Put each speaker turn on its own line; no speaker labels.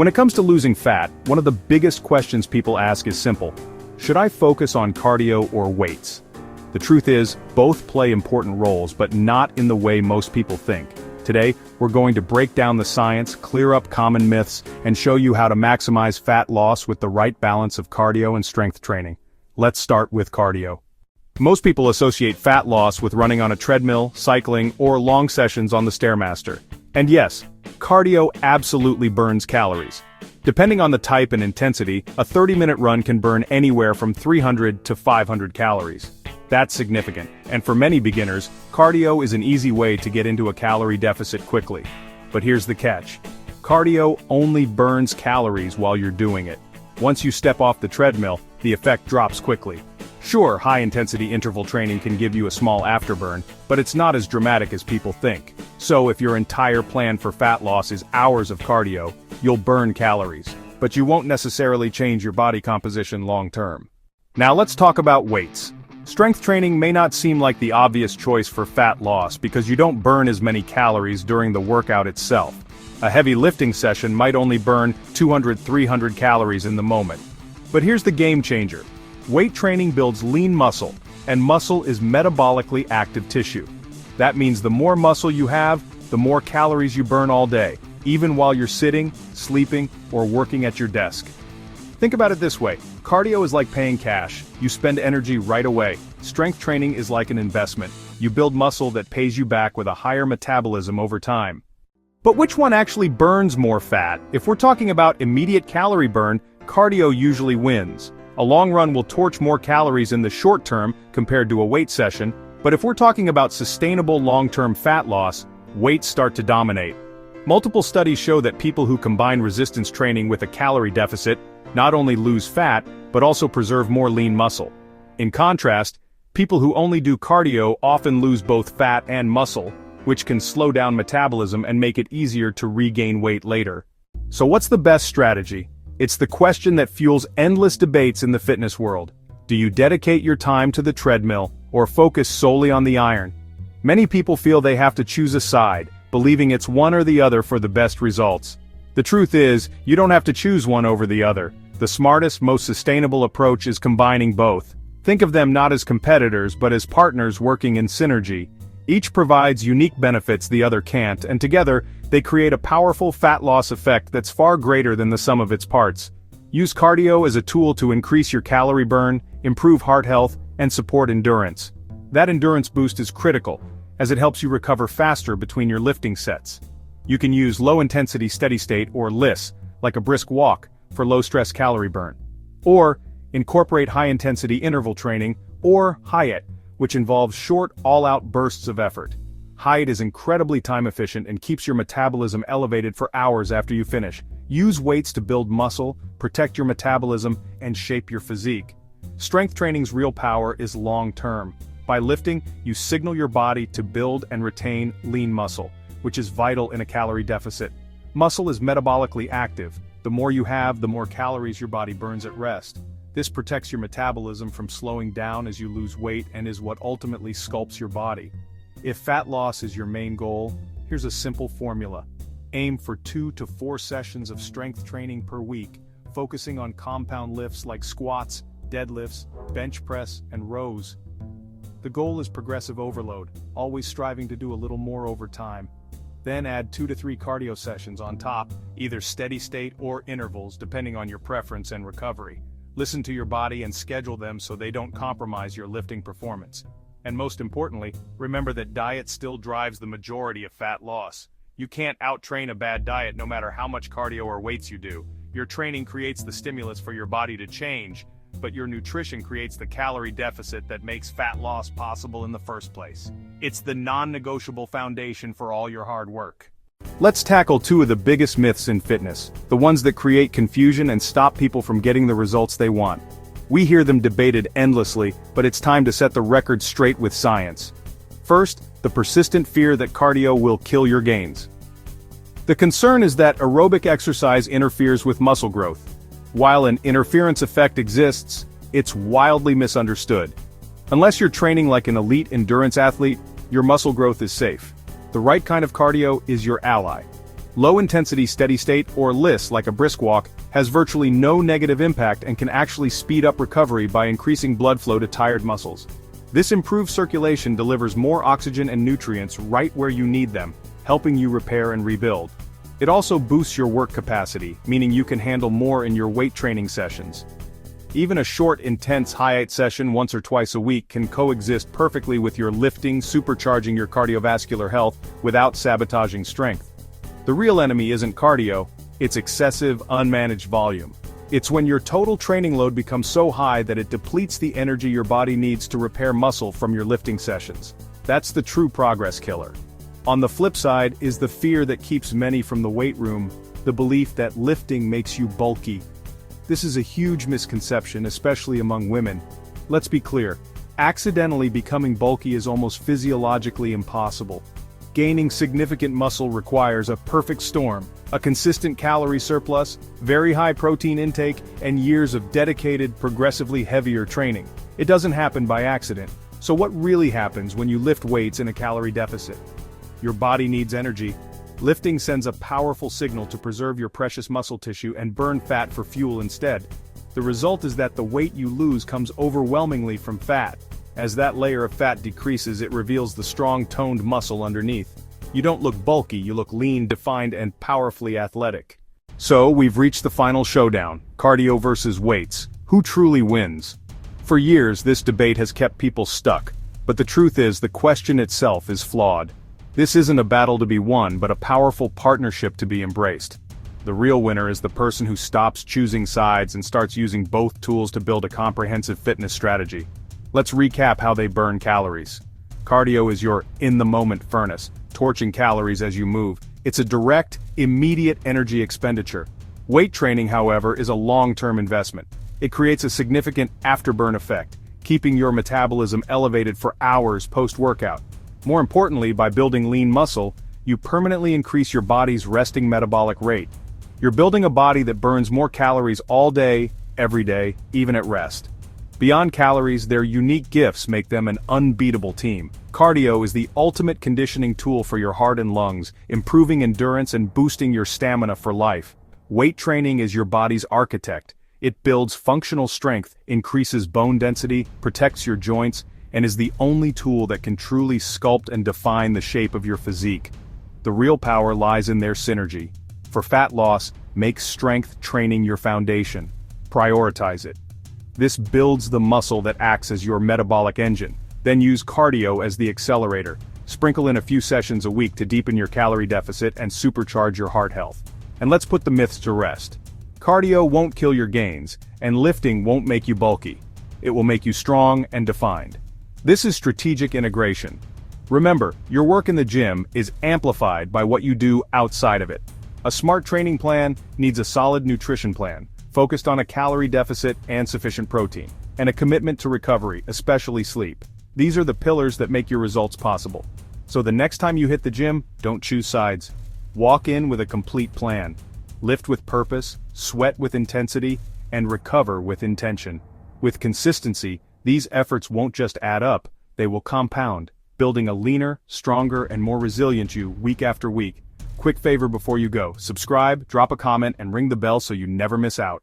When it comes to losing fat, one of the biggest questions people ask is simple. Should I focus on cardio or weights? The truth is, both play important roles, but not in the way most people think. Today, we're going to break down the science, clear up common myths, and show you how to maximize fat loss with the right balance of cardio and strength training. Let's start with cardio. Most people associate fat loss with running on a treadmill, cycling, or long sessions on the Stairmaster. And yes, cardio absolutely burns calories. Depending on the type and intensity, a 30-minute run can burn anywhere from 300 to 500 calories. That's significant, and for many beginners, cardio is an easy way to get into a calorie deficit quickly. But here's the catch. Cardio only burns calories while you're doing it. Once you step off the treadmill, the effect drops quickly. Sure, high-intensity interval training can give you a small afterburn, but it's not as dramatic as people think. So if your entire plan for fat loss is hours of cardio, you'll burn calories, but you won't necessarily change your body composition long-term. Now let's talk about weights. Strength training may not seem like the obvious choice for fat loss because you don't burn as many calories during the workout itself. A heavy lifting session might only burn 200-300 calories in the moment. But here's the game changer. Weight training builds lean muscle, and muscle is metabolically active tissue. That means the more muscle you have, the more calories you burn all day, even while you're sitting, sleeping, or working at your desk. Think about it this way. Cardio is like paying cash. You spend energy right away. Strength training is like an investment. You build muscle that pays you back with a higher metabolism over time. But which one actually burns more fat? If we're talking about immediate calorie burn, cardio usually wins. A long run will torch more calories in the short term compared to a weight session, but if we're talking about sustainable long-term fat loss, weights start to dominate. Multiple studies show that people who combine resistance training with a calorie deficit not only lose fat, but also preserve more lean muscle. In contrast, people who only do cardio often lose both fat and muscle, which can slow down metabolism and make it easier to regain weight later. So what's the best strategy? It's the question that fuels endless debates in the fitness world. Do you dedicate your time to the treadmill, or focus solely on the iron? Many people feel they have to choose a side, believing it's one or the other for the best results. The truth is, you don't have to choose one over the other. The smartest, most sustainable approach is combining both. Think of them not as competitors but as partners working in synergy. Each provides unique benefits the other can't, and together, they create a powerful fat loss effect that's far greater than the sum of its parts. Use cardio as a tool to increase your calorie burn, improve heart health, and support endurance. That endurance boost is critical, as it helps you recover faster between your lifting sets. You can use low-intensity steady-state or LISS, like a brisk walk, for low-stress calorie burn. Or, incorporate high-intensity interval training, or HIIT, which involves short, all-out bursts of effort. HIIT is incredibly time-efficient and keeps your metabolism elevated for hours after you finish. Use weights to build muscle, protect your metabolism, and shape your physique. Strength training's real power is long-term. By lifting, you signal your body to build and retain lean muscle, which is vital in a calorie deficit. Muscle is metabolically active. The more you have, the more calories your body burns at rest. This protects your metabolism from slowing down as you lose weight and is what ultimately sculpts your body. If fat loss is your main goal, here's a simple formula. Aim for 2 to 4 sessions of strength training per week, focusing on compound lifts like squats, deadlifts, bench press, and rows. The goal is progressive overload, always striving to do a little more over time. Then add 2 to 3 cardio sessions on top, either steady state or intervals depending on your preference and recovery. Listen to your body and schedule them so they don't compromise your lifting performance. And most importantly, remember that diet still drives the majority of fat loss. You can't out-train a bad diet no matter how much cardio or weights you do. Your training creates the stimulus for your body to change, but your nutrition creates the calorie deficit that makes fat loss possible in the first place. It's the non-negotiable foundation for all your hard work. Let's tackle 2 of the biggest myths in fitness, the ones that create confusion and stop people from getting the results they want. We hear them debated endlessly, but it's time to set the record straight with science. First, the persistent fear that cardio will kill your gains. The concern is that aerobic exercise interferes with muscle growth. While an interference effect exists, it's wildly misunderstood. Unless you're training like an elite endurance athlete, your muscle growth is safe. The right kind of cardio is your ally. Low-intensity steady state, or LISS like a brisk walk, has virtually no negative impact and can actually speed up recovery by increasing blood flow to tired muscles. This improved circulation delivers more oxygen and nutrients right where you need them, helping you repair and rebuild. It also boosts your work capacity, meaning you can handle more in your weight training sessions. Even a short, intense high-height session once or twice a week can coexist perfectly with your lifting, supercharging your cardiovascular health without sabotaging strength. The real enemy isn't cardio, it's excessive, unmanaged volume. It's when your total training load becomes so high that it depletes the energy your body needs to repair muscle from your lifting sessions. That's the true progress killer. On the flip side is the fear that keeps many from the weight room, the belief that lifting makes you bulky. This is a huge misconception, especially among women. Let's be clear, accidentally becoming bulky is almost physiologically impossible. Gaining significant muscle requires a perfect storm, a consistent calorie surplus, very high protein intake, and years of dedicated, progressively heavier training. It doesn't happen by accident. So what really happens when you lift weights in a calorie deficit? Your body needs energy. Lifting sends a powerful signal to preserve your precious muscle tissue and burn fat for fuel instead. The result is that the weight you lose comes overwhelmingly from fat. As that layer of fat decreases, it reveals the strong, toned muscle underneath. You don't look bulky, you look lean, defined, and powerfully athletic. So, we've reached the final showdown, cardio versus weights. Who truly wins? For years, this debate has kept people stuck, but the truth is, the question itself is flawed. This isn't a battle to be won, but a powerful partnership to be embraced. The real winner is the person who stops choosing sides and starts using both tools to build a comprehensive fitness strategy. Let's recap how they burn calories. Cardio is your in-the-moment furnace, torching calories as you move. It's a direct, immediate energy expenditure. Weight training, however, is a long-term investment. It creates a significant afterburn effect, keeping your metabolism elevated for hours post-workout. More importantly, by building lean muscle, you permanently increase your body's resting metabolic rate. You're building a body that burns more calories all day, every day, even at rest. Beyond calories, their unique gifts make them an unbeatable team. Cardio is the ultimate conditioning tool for your heart and lungs, improving endurance and boosting your stamina for life. Weight training is your body's architect. It builds functional strength, increases bone density, protects your joints, and is the only tool that can truly sculpt and define the shape of your physique. The real power lies in their synergy. For fat loss, make strength training your foundation. Prioritize it. This builds the muscle that acts as your metabolic engine. Then use cardio as the accelerator. Sprinkle in a few sessions a week to deepen your calorie deficit and supercharge your heart health. And let's put the myths to rest. Cardio won't kill your gains, and lifting won't make you bulky. It will make you strong and defined. This is strategic integration. Remember, your work in the gym is amplified by what you do outside of it. A smart training plan needs a solid nutrition plan, focused on a calorie deficit and sufficient protein, and a commitment to recovery, especially sleep. These are the pillars that make your results possible. So the next time you hit the gym, don't choose sides. Walk in with a complete plan. Lift with purpose, sweat with intensity, and recover with intention. With consistency, these efforts won't just add up, they will compound, building a leaner, stronger, and more resilient you week after week. Quick favor before you go, subscribe, drop a comment, and ring the bell so you never miss out.